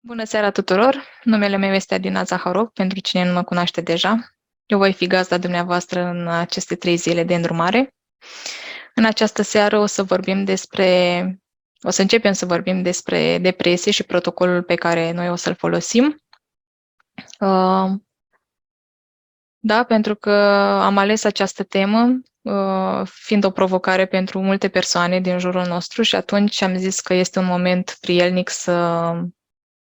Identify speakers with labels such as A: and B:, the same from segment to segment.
A: Bună seara tuturor! Numele meu este Adina Zaharov, pentru cine nu mă cunoaște deja. Eu voi fi gazda dumneavoastră în aceste 3 zile de îndrumare. În această seară o să începem să vorbim despre depresie și protocolul pe care noi o să-l folosim. Da, pentru că am ales această temă, fiind o provocare pentru multe persoane din jurul nostru și atunci am zis că este un moment prielnic să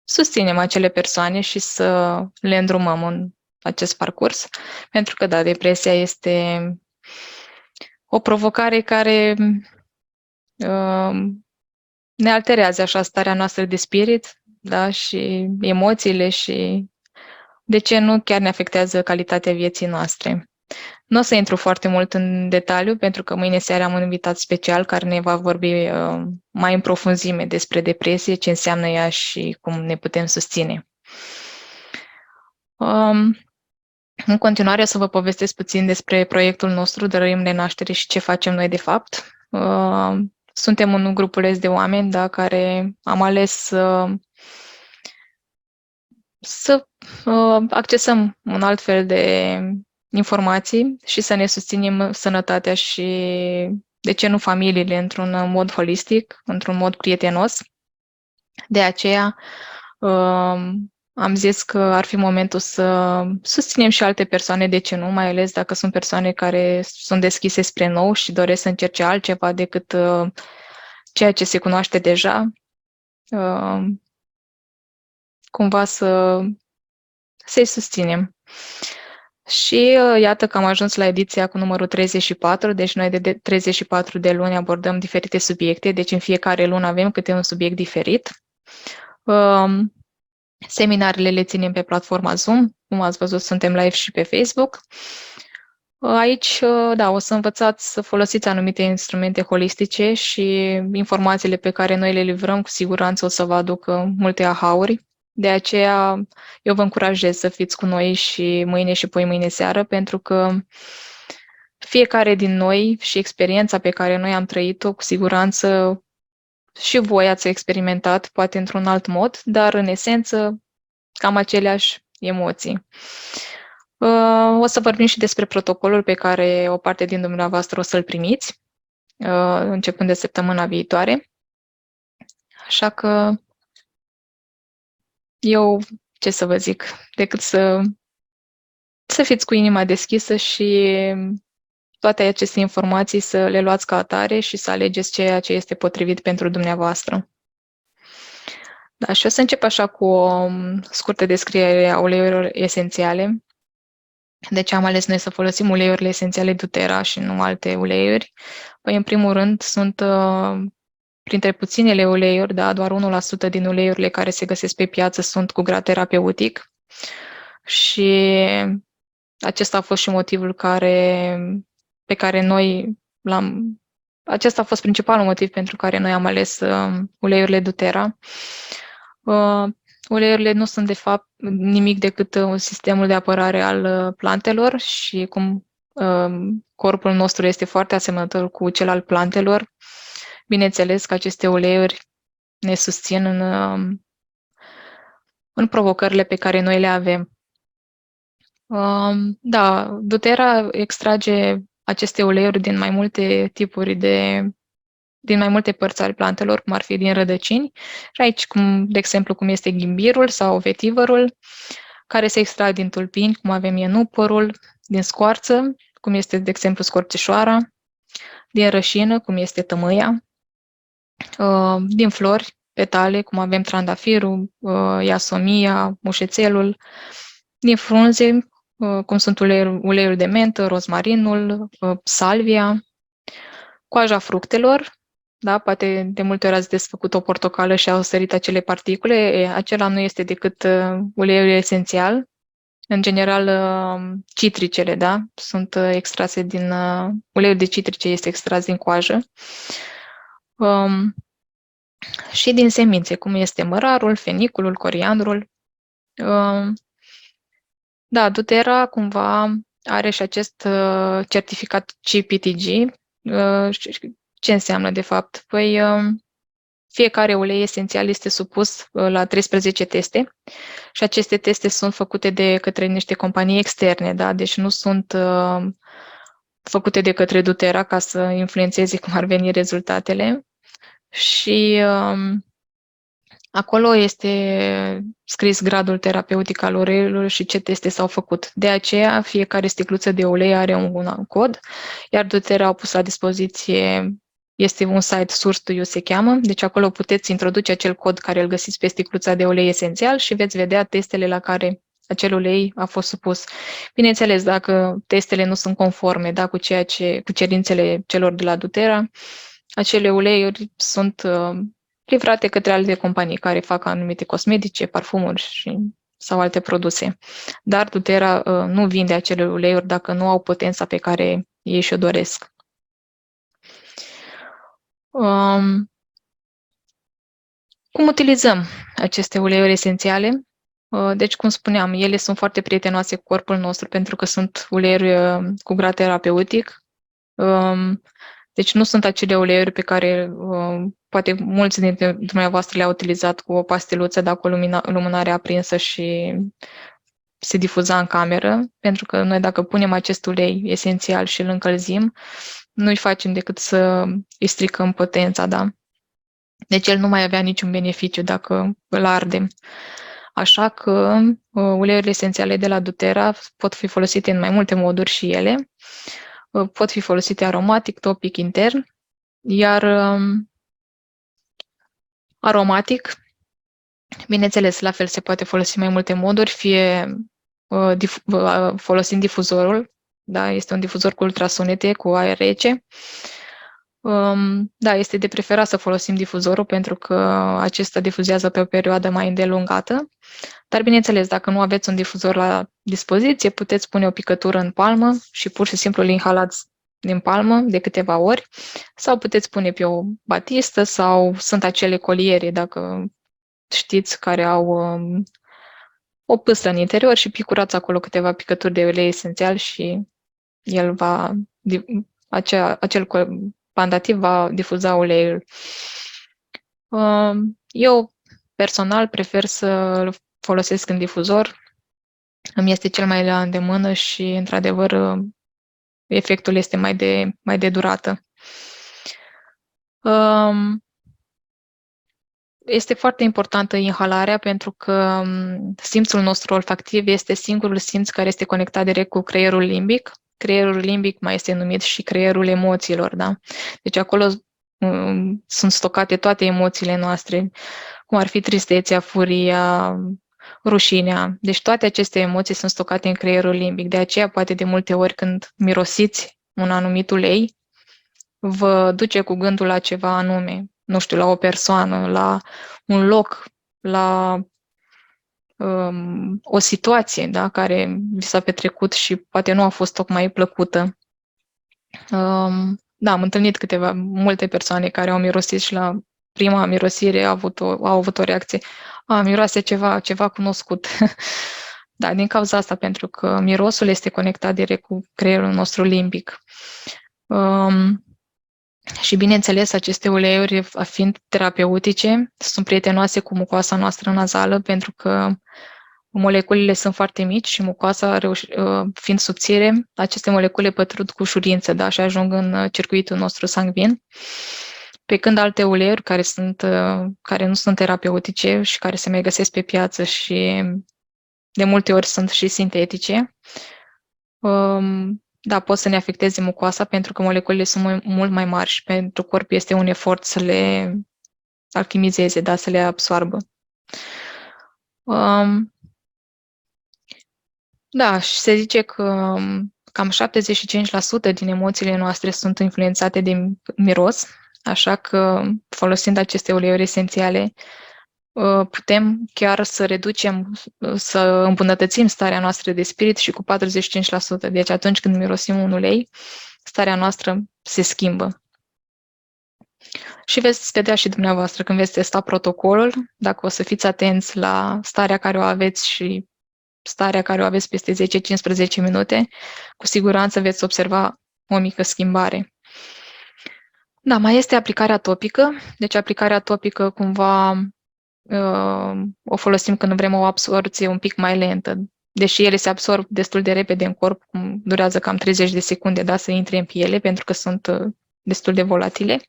A: susținem acele persoane și să le îndrumăm în acest parcurs. Pentru că, da, depresia este o provocare care ne alterează așa starea noastră de spirit, da, și emoțiile și, de ce nu, chiar ne afectează calitatea vieții noastre. Nu o să intru foarte mult în detaliu, pentru că mâine seara am un invitat special care ne va vorbi mai în profunzime despre depresie, ce înseamnă ea și cum ne putem susține. În continuare, să vă povestesc puțin despre proiectul nostru Dărâim de Naștere și ce facem noi de fapt. Suntem un grupuleț de oameni, da, care am ales să accesăm un alt fel de informații și să ne susținem sănătatea și, de ce nu, familiile într-un mod holistic, într-un mod prietenos. De aceea am zis că ar fi momentul să susținem și alte persoane, de ce nu, mai ales dacă sunt persoane care sunt deschise spre nou și doresc să încerce altceva decât ceea ce se cunoaște deja. Cumva să-i susținem. Și iată că am ajuns la ediția cu numărul 34, deci noi de 34 de luni abordăm diferite subiecte, deci în fiecare lună avem câte un subiect diferit. Seminarele le ținem pe platforma Zoom, cum ați văzut, suntem live și pe Facebook. Aici, da, o să învățați să folosiți anumite instrumente holistice și informațiile pe care noi le livrăm cu siguranță o să vă aducă multe aha-uri. De aceea eu vă încurajez să fiți cu noi și mâine și mâine seară, pentru că fiecare din noi și experiența pe care noi am trăit-o, cu siguranță și voi ați experimentat, poate într-un alt mod, dar în esență cam aceleași emoții. O să vorbim și despre protocolul pe care o parte din dumneavoastră o să-l primiți, începând de săptămâna viitoare. Așa că eu, ce să vă zic, decât să fiți cu inima deschisă și toate aceste informații să le luați ca atare și să alegeți ceea ce este potrivit pentru dumneavoastră. Da, și o să încep așa cu o scurtă descriere a uleiurilor esențiale. De ce am ales noi să folosim uleiurile esențiale doTERRA și nu alte uleiuri? Păi, în primul rând, sunt printre puținele uleiuri, da, doar 1% din uleiurile care se găsesc pe piață sunt cu grad terapeutic. Și acesta a fost și motivul pe care noi l-am... Acesta a fost principalul motiv pentru care noi am ales uleiurile doTERRA. Uleiurile nu sunt, de fapt, nimic decât un sistemul de apărare al plantelor și cum corpul nostru este foarte asemănător cu cel al plantelor, bineînțeles că aceste uleiuri ne susțin în provocările pe care noi le avem. Da, doTERRA extrage aceste uleiuri din mai multe tipuri din mai multe părți ale plantelor, cum ar fi din rădăcini. Și aici, de exemplu, cum este ghimbirul sau vetiverul, care se extrag din tulpini, cum avem ienupărul, din scoarță, cum este, de exemplu, scorțișoara, din rășină, cum este tămâia, din flori, petale, cum avem trandafirul, iasomia, mușețelul, din frunze, cum sunt uleiul de mentă, rozmarinul, salvia, coaja fructelor, da, poate de multe ori ați desfăcut o portocală și au sărit acele particule, acela nu este decât uleiul esențial. În general, citricele, da, sunt extrase din... Uleiul de citrice este extras din coajă. Și din semințe, cum este mărarul, feniculul, coriandrul. Da, doTERRA cumva are și acest certificat CPTG. Ce înseamnă, de fapt? Păi, Fiecare ulei esențial este supus la 13 teste și aceste teste sunt făcute de către niște companii externe, da? Deci nu sunt făcute de către doTERRA ca să influențeze cum ar veni rezultatele. Și acolo este scris gradul terapeutic al uleiului și ce teste s-au făcut. De aceea, fiecare sticluță de ulei are un cod, iar doTERRA a pus la dispoziție, este un site Source to Use se cheamă, deci acolo puteți introduce acel cod care îl găsiți pe sticluța de ulei esențial și veți vedea testele la care acel ulei a fost supus. Bineînțeles, dacă testele nu sunt conforme, da, cu cerințele celor de la doTERRA, acele uleiuri sunt livrate către alte companii care fac anumite cosmetice, parfumuri sau alte produse. Dar doTERRA nu vinde acele uleiuri dacă nu au potența pe care ei și-o doresc. Cum utilizăm aceste uleiuri esențiale? Deci, cum spuneam, ele sunt foarte prietenoase cu corpul nostru pentru că sunt uleiuri cu grad terapeutic. Deci nu sunt acele uleiuri pe care poate mulți dintre dumneavoastră le-au utilizat cu o pastiluță, dar cu lumânarea aprinsă și se difuza în cameră, pentru că noi dacă punem acest ulei esențial și îl încălzim, nu-i facem decât să îi stricăm potența, da? Deci el nu mai avea niciun beneficiu dacă îl ardem. Așa că uleiurile esențiale de la doTERRA pot fi folosite în mai multe moduri și ele. Pot fi folosite aromatic, topic, intern, iar aromatic, bineînțeles, la fel se poate folosi mai multe moduri, fie folosind difuzorul, da, este un difuzor cu ultrasunete, cu aer rece. Da, este de preferat să folosim difuzorul pentru că acesta difuzează pe o perioadă mai îndelungată. Dar, bineînțeles, dacă nu aveți un difuzor la dispoziție, puteți pune o picătură în palmă și pur și simplu îl inhalați din palmă de câteva ori sau puteți pune pe o batistă sau sunt acele coliere, dacă știți, care au o pâslă în interior și picurați acolo câteva picături de ulei esențial și el va, acel bandativ va difuza uleiul. Eu personal prefer să folosesc în difuzor. Îmi este cel mai la îndemână și, într-adevăr, efectul este mai de durată. Este foarte importantă inhalarea pentru că simțul nostru olfactiv este singurul simț care este conectat direct cu creierul limbic. Creierul limbic mai este numit și creierul emoțiilor, da? Deci acolo sunt stocate toate emoțiile noastre, cum ar fi tristețea, furia, rușinea. Deci toate aceste emoții sunt stocate în creierul limbic. De aceea, poate de multe ori când mirosiți un anumit ulei, vă duce cu gândul la ceva anume, nu știu, la o persoană, la un loc, la o situație, da, care vi s-a petrecut și poate nu a fost tocmai plăcută. Da, am întâlnit multe persoane care au mirosit și la prima mirosire au avut o reacție. Miroase ceva cunoscut. Da, din cauza asta, pentru că mirosul este conectat direct cu creierul nostru limbic. Și, bineînțeles, aceste uleiuri, fiind terapeutice, sunt prietenoase cu mucoasa noastră nazală, pentru că moleculele sunt foarte mici și mucoasa, fiind subțire, aceste molecule pătrund cu ușurință, da, și ajung în circuitul nostru sanguin. Pe când alte uleiuri care nu sunt terapeutice și care se mai găsesc pe piață și de multe ori sunt și sintetice, da, pot să ne afecteze mucoasa pentru că moleculele sunt mult mai mari și pentru corp este un efort să le alchimizeze, da, să le absoarbă. Da, și se zice că cam 75% din emoțiile noastre sunt influențate de miros, așa că folosind aceste uleiuri esențiale, putem chiar să reducem, să îmbunătățim starea noastră de spirit și cu 45%. Deci atunci când mirosim un ulei, starea noastră se schimbă. Și veți vedea și dumneavoastră când veți testa protocolul, dacă o să fiți atenți la starea care o aveți și starea care o aveți peste 10-15 minute, cu siguranță veți observa o mică schimbare. Da, mai este aplicarea topică. Deci aplicarea topică cumva o folosim când vrem o absorție un pic mai lentă. Deși ele se absorb destul de repede în corp, durează cam 30 de secunde, da, să intre în piele, pentru că sunt destul de volatile.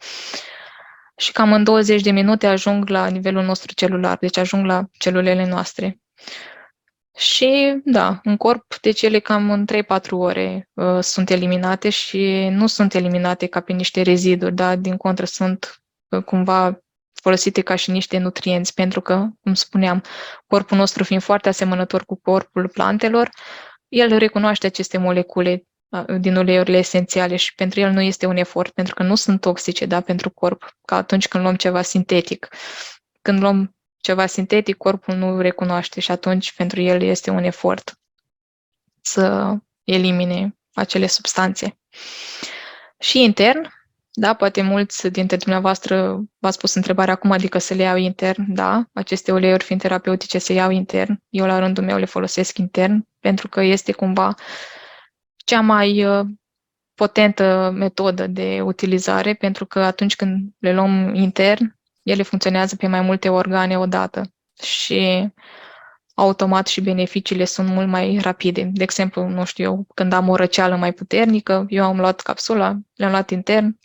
A: Și cam în 20 de minute ajung la nivelul nostru celular, deci ajung la celulele noastre. Și, da, în corp, deci ele cam în 3-4 ore sunt eliminate și nu sunt eliminate ca pe niște reziduri, dar din contră sunt cumva folosite ca și niște nutrienți, pentru că, cum spuneam, corpul nostru fiind foarte asemănător cu corpul plantelor, el recunoaște aceste molecule din uleiurile esențiale și pentru el nu este un efort, pentru că nu sunt toxice, da, pentru corp, ca atunci când luăm ceva sintetic. Când luăm ceva sintetic, corpul nu recunoaște și atunci pentru el este un efort să elimine acele substanțe. Și intern, da, poate mulți dintre dumneavoastră v-ați pus întrebarea cum adică să le iau intern, da, aceste uleiuri fiind terapeutice se iau intern, eu la rândul meu le folosesc intern, pentru că este cumva cea mai potentă metodă de utilizare, pentru că atunci când le luăm intern, ele funcționează pe mai multe organe odată și automat și beneficiile sunt mult mai rapide. De exemplu, nu știu eu, când am o răceală mai puternică, eu am luat capsula, le-am luat intern.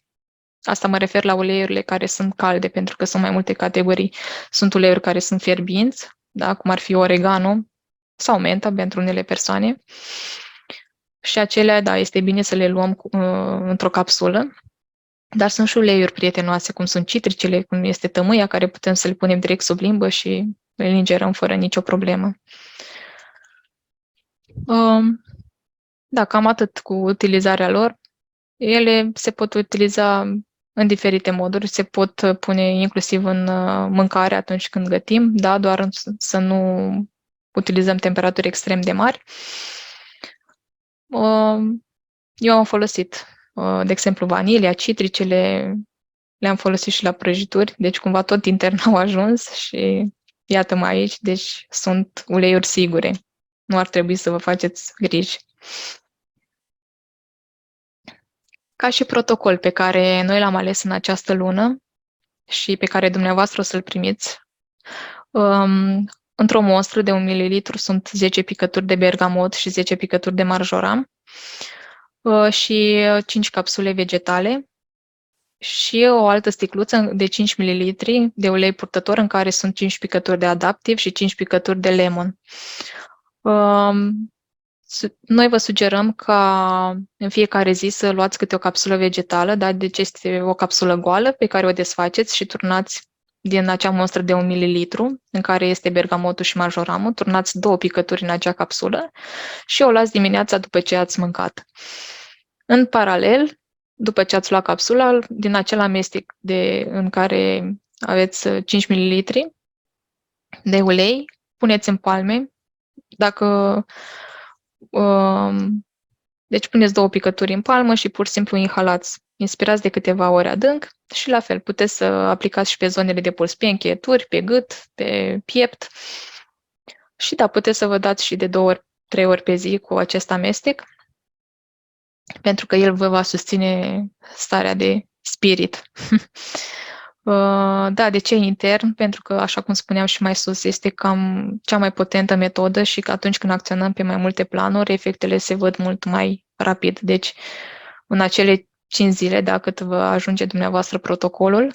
A: Asta mă refer la uleiurile care sunt calde, pentru că sunt mai multe categorii. Sunt uleiuri care sunt fierbinți, da, cum ar fi oregano sau menta pentru unele persoane. Și acelea, da, este bine să le luăm într-o capsulă. Dar sunt și uleiuri prietenoase, cum sunt citricele, cum este tămâia, care putem să le punem direct sub limbă și le ingerăm fără nicio problemă. Da, cam atât cu utilizarea lor. Ele se pot utiliza în diferite moduri, se pot pune inclusiv în mâncare atunci când gătim, da, doar să nu utilizăm temperaturi extrem de mari. Eu am folosit, de exemplu, vanilia, citricele, le-am folosit și la prăjituri, deci cumva tot intern au ajuns și iată-mă aici, deci sunt uleiuri sigure. Nu ar trebui să vă faceți griji. Ca și protocol pe care noi l-am ales în această lună și pe care dumneavoastră o să-l primiți, într-o mostră de 1 mililitru sunt 10 picături de bergamot și 10 picături de marjoram și 5 capsule vegetale și o altă sticluță de 5 ml de ulei purtător în care sunt 5 picături de adaptiv și 5 picături de lemon. Noi vă sugerăm ca în fiecare zi să luați câte o capsulă vegetală, da? Deci este o capsulă goală pe care o desfaceți și turnați din acea monstră de 1 mililitru în care este bergamotul și marjoramul, turnați 2 picături în acea capsulă și o luați dimineața după ce ați mâncat. În paralel, după ce ați luat capsula, din acel amestec în care aveți 5 ml de ulei, puneți în palme. Deci puneți 2 picături în palmă și pur și simplu inhalați. Inspirați de câteva ori adânc și la fel puteți să aplicați și pe zonele de puls, pe încheieturi, pe gât, pe piept. Și da, puteți să vă dați și de 2 ori, 3 ori pe zi cu acest amestec, pentru că el vă va susține starea de spirit. Da, de ce intern? Pentru că, așa cum spuneam și mai sus, este cam cea mai potentă metodă și că atunci când acționăm pe mai multe planuri, efectele se văd mult mai rapid. Deci, în acele 5 zile, dacă vă ajunge dumneavoastră protocolul,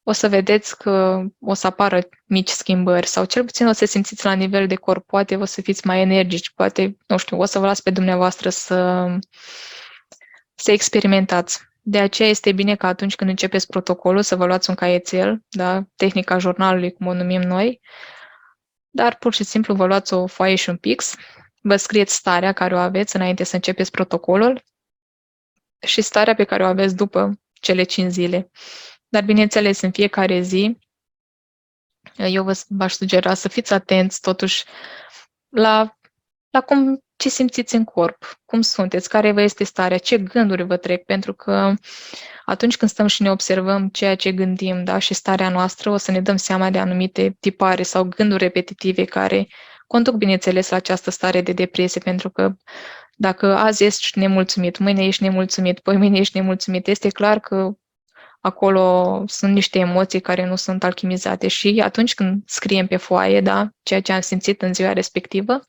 A: o să vedeți că o să apară mici schimbări sau cel puțin o să simțiți la nivel de corp, poate o să fiți mai energici, poate, nu știu, o să vă las pe dumneavoastră să experimentați. De aceea este bine că atunci când începeți protocolul să vă luați un caietel, da? Tehnica jurnalului, cum o numim noi, dar pur și simplu vă luați o foaie și un pix, vă scrieți starea care o aveți înainte să începeți protocolul și starea pe care o aveți după cele 5 zile. Dar, bineînțeles, în fiecare zi, eu v-aș sugera să fiți atenți totuși la ce simțiți în corp, cum sunteți, care vă este starea, ce gânduri vă trec, pentru că atunci când stăm și ne observăm ceea ce gândim, da, și starea noastră, o să ne dăm seama de anumite tipare sau gânduri repetitive care conduc, bineînțeles, la această stare de depresie, pentru că dacă azi ești nemulțumit, mâine ești nemulțumit, poi mâine ești nemulțumit, este clar că acolo sunt niște emoții care nu sunt alchimizate și atunci când scriem pe foaie, da, ceea ce am simțit în ziua respectivă,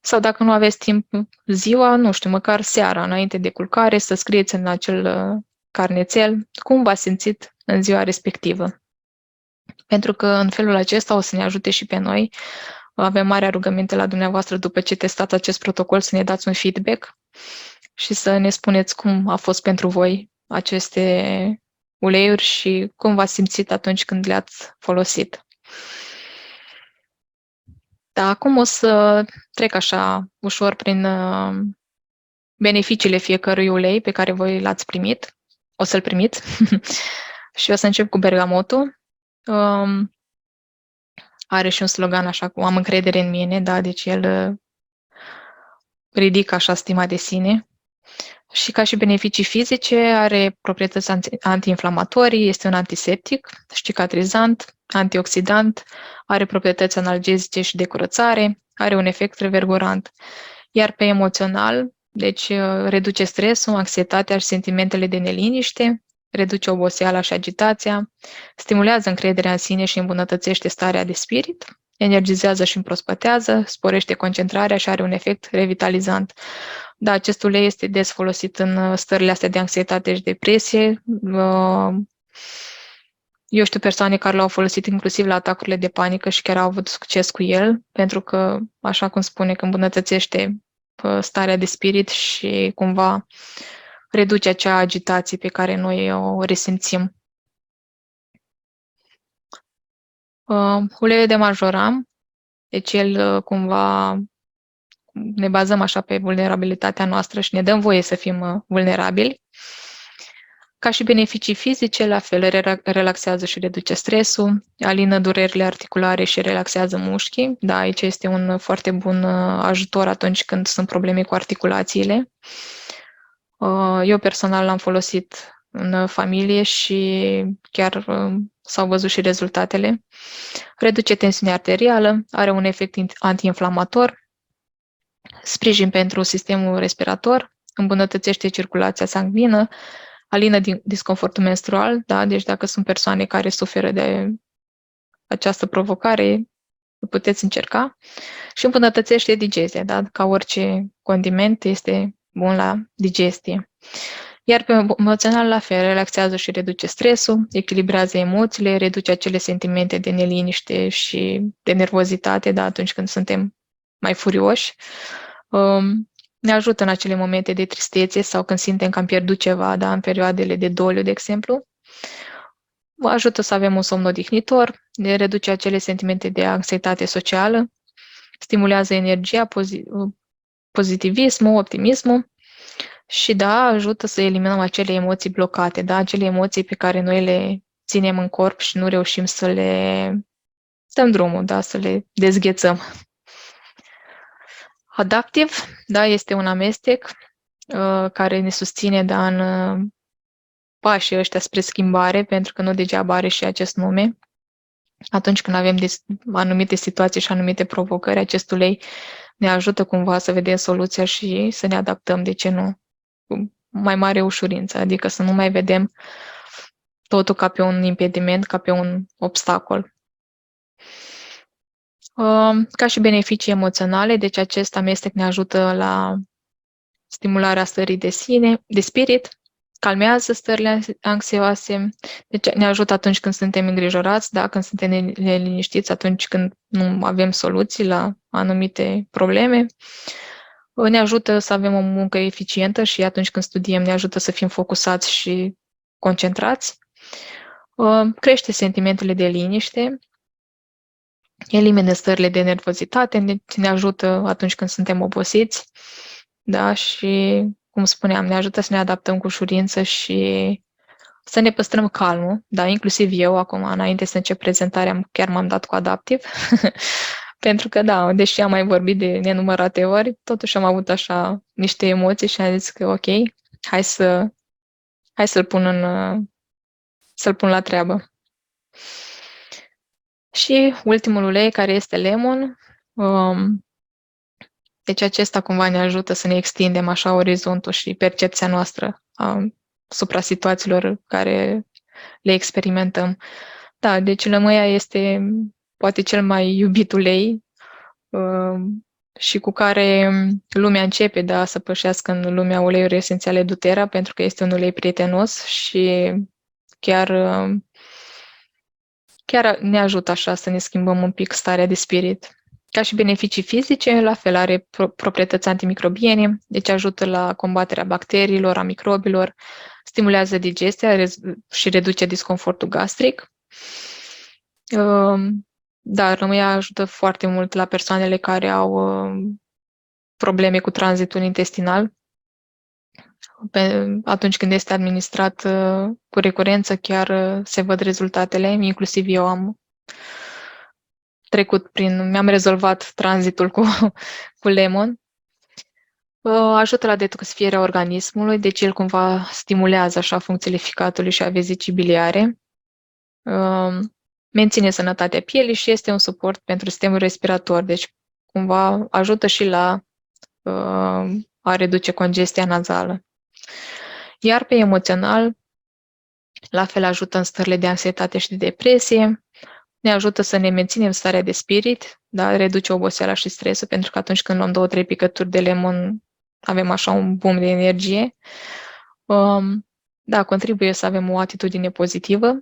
A: sau dacă nu aveți timp ziua, nu știu, măcar seara, înainte de culcare, să scrieți în acel carnețel cum v-ați simțit în ziua respectivă. Pentru că în felul acesta o să ne ajute și pe noi. Avem marea rugăminte la dumneavoastră după ce testați acest protocol să ne dați un feedback și să ne spuneți cum a fost pentru voi aceste uleiuri și cum v-ați simțit atunci când le-ați folosit. Da, acum o să trec așa ușor prin beneficiile fiecărui ulei pe care voi l-ați primit. O să-l primiți. Și o să încep cu bergamotul. Are și un slogan așa cum am încredere în mine, da, deci el ridică așa stima de sine. Și ca și beneficii fizice, are proprietăți antiinflamatorii, este un antiseptic, cicatrizant, antioxidant, are proprietăți analgezice și de curățare, are un efect revigorant. Iar pe emoțional, deci reduce stresul, anxietatea și sentimentele de neliniște, reduce oboseala și agitația, stimulează încrederea în sine și îmbunătățește starea de spirit, energizează și împrospătează, sporește concentrarea și are un efect revitalizant. Da, acest ulei este des folosit în stările astea de anxietate și depresie. Eu știu persoane care l-au folosit inclusiv la atacurile de panică și chiar au avut succes cu el, pentru că, așa cum spune, că îmbunătățește starea de spirit și cumva reduce acea agitație pe care noi o resimțim. Uleiul de majoram, deci el cumva ne bazăm așa pe vulnerabilitatea noastră și ne dăm voie să fim vulnerabili. Ca și beneficii fizice, la fel, relaxează și reduce stresul, alină durerile articulare și relaxează mușchii. Da, aici este un foarte bun ajutor atunci când sunt probleme cu articulațiile. Eu personal l-am folosit în familie și chiar s-au văzut și rezultatele. Reduce tensiunea arterială, are un efect antiinflamator, sprijin pentru sistemul respirator, îmbunătățește circulația sanguină, alină disconfortul menstrual, da? Deci dacă sunt persoane care suferă de această provocare, puteți încerca, și îmbunătățește digestia, da? Ca orice condiment este bun la digestie. Iar pe emoțional, la fel, relaxează și reduce stresul, echilibrează emoțiile, reduce acele sentimente de neliniște și de nervozitate, da? Atunci când suntem mai furioși. Ne ajută în acele momente de tristețe sau când simtem că am pierdut ceva, da, în perioadele de doliu, de exemplu. Vă ajută să avem un somn odihnitor, ne reduce acele sentimente de anxietate socială, stimulează energia, pozitivismul, optimismul și, da, ajută să eliminăm acele emoții blocate, da, acele emoții pe care noi le ținem în corp și nu reușim să le dăm drumul, da, să le dezghețăm. Adaptive, da, este un amestec care ne susține, da, în pașii ăștia spre schimbare, pentru că nu degeaba are și acest nume. Atunci când avem anumite situații și anumite provocări, acest ulei ne ajută cumva să vedem soluția și să ne adaptăm, de ce nu, cu mai mare ușurință, adică să nu mai vedem totul ca pe un impediment, ca pe un obstacol. Ca și beneficii emoționale, deci acest amestec ne ajută la stimularea stării de sine, de spirit, calmează stările anxioase, deci ne ajută atunci când suntem îngrijorați, da, când suntem neliniștiți, atunci când nu avem soluții la anumite probleme. Ne ajută să avem o muncă eficientă și atunci când studiem ne ajută să fim focusați și concentrați. Crește sentimentele de liniște, elimină stările de nervozitate, ne ajută atunci când suntem obosiți, da, și, cum spuneam, ne ajută să ne adaptăm cu ușurință și să ne păstrăm calmul, da, inclusiv eu acum, înainte să încep prezentarea, chiar m-am dat cu Adaptiv, pentru că, da, deși am mai vorbit de nenumărate ori, totuși am avut așa niște emoții și am zis că, ok, hai să-l pun la treabă. Și ultimul ulei, care este lemon, deci acesta cumva ne ajută să ne extindem așa orizontul și percepția noastră asupra situațiilor care le experimentăm. Da, deci lămâia este poate cel mai iubit ulei și cu care lumea începe, da, să pășească în lumea uleiurilor esențiale doTERRA, pentru că este un ulei prietenos și chiar, chiar ne ajută așa să ne schimbăm un pic starea de spirit. Ca și beneficii fizice, la fel are proprietăți antimicrobiene, deci ajută la combaterea bacteriilor, a microbilor, stimulează digestia și reduce disconfortul gastric. Da, lămâia ajută foarte mult la persoanele care au probleme cu tranzitul intestinal. Atunci când este administrat cu recurență, chiar se văd rezultatele. Inclusiv eu am mi-am rezolvat tranzitul cu lemon. Ajută la detoxifierea organismului, deci el cumva stimulează așa funcțiile ficatului și a vezicii biliare. Menține sănătatea pielii și este un suport pentru sistemul respirator, deci cumva ajută și la a reduce congestia nazală. Iar pe emoțional, la fel ajută în stările de anxietate și de depresie, ne ajută să ne menținem starea de spirit, da? Reduce oboseala și stresul, pentru că atunci când luăm 2-3 picături de lemon, avem așa un boom de energie. Da, contribuie să avem o atitudine pozitivă.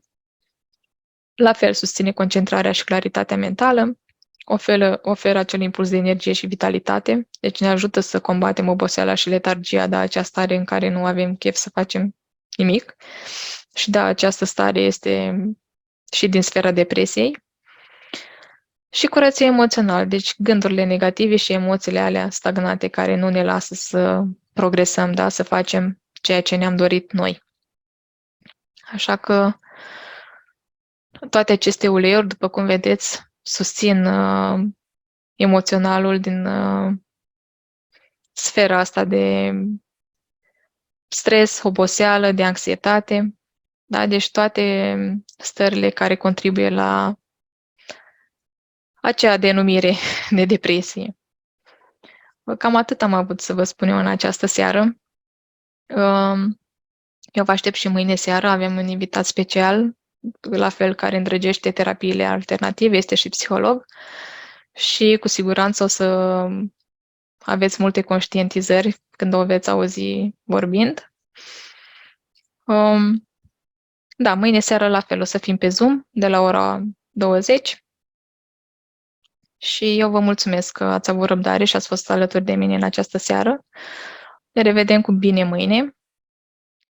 A: La fel, susține concentrarea și claritatea mentală, oferă acel impuls de energie și vitalitate, deci ne ajută să combatem oboseala și letargia, da, acea stare în care nu avem chef să facem nimic. Și da, această stare este și din sfera depresiei. Și curăție emoțional, deci gândurile negative și emoțiile alea stagnate care nu ne lasă să progresăm, da, să facem ceea ce ne-am dorit noi. Așa că toate aceste uleiuri, după cum vedeți, susțin emoționalul din sfera asta de stres, oboseală, de anxietate, da? Deci toate stările care contribuie la acea denumire de depresie. Cam atât am avut să vă spun eu în această seară. Eu vă aștept și mâine seară, avem un invitat special, la fel care îndrăgește terapiile alternative, este și psiholog și cu siguranță o să aveți multe conștientizări când o veți auzi vorbind. Da, mâine seară la fel o să fim pe Zoom de la ora 20 și eu vă mulțumesc că ați avut răbdare și ați fost alături de mine în această seară. Ne revedem cu bine mâine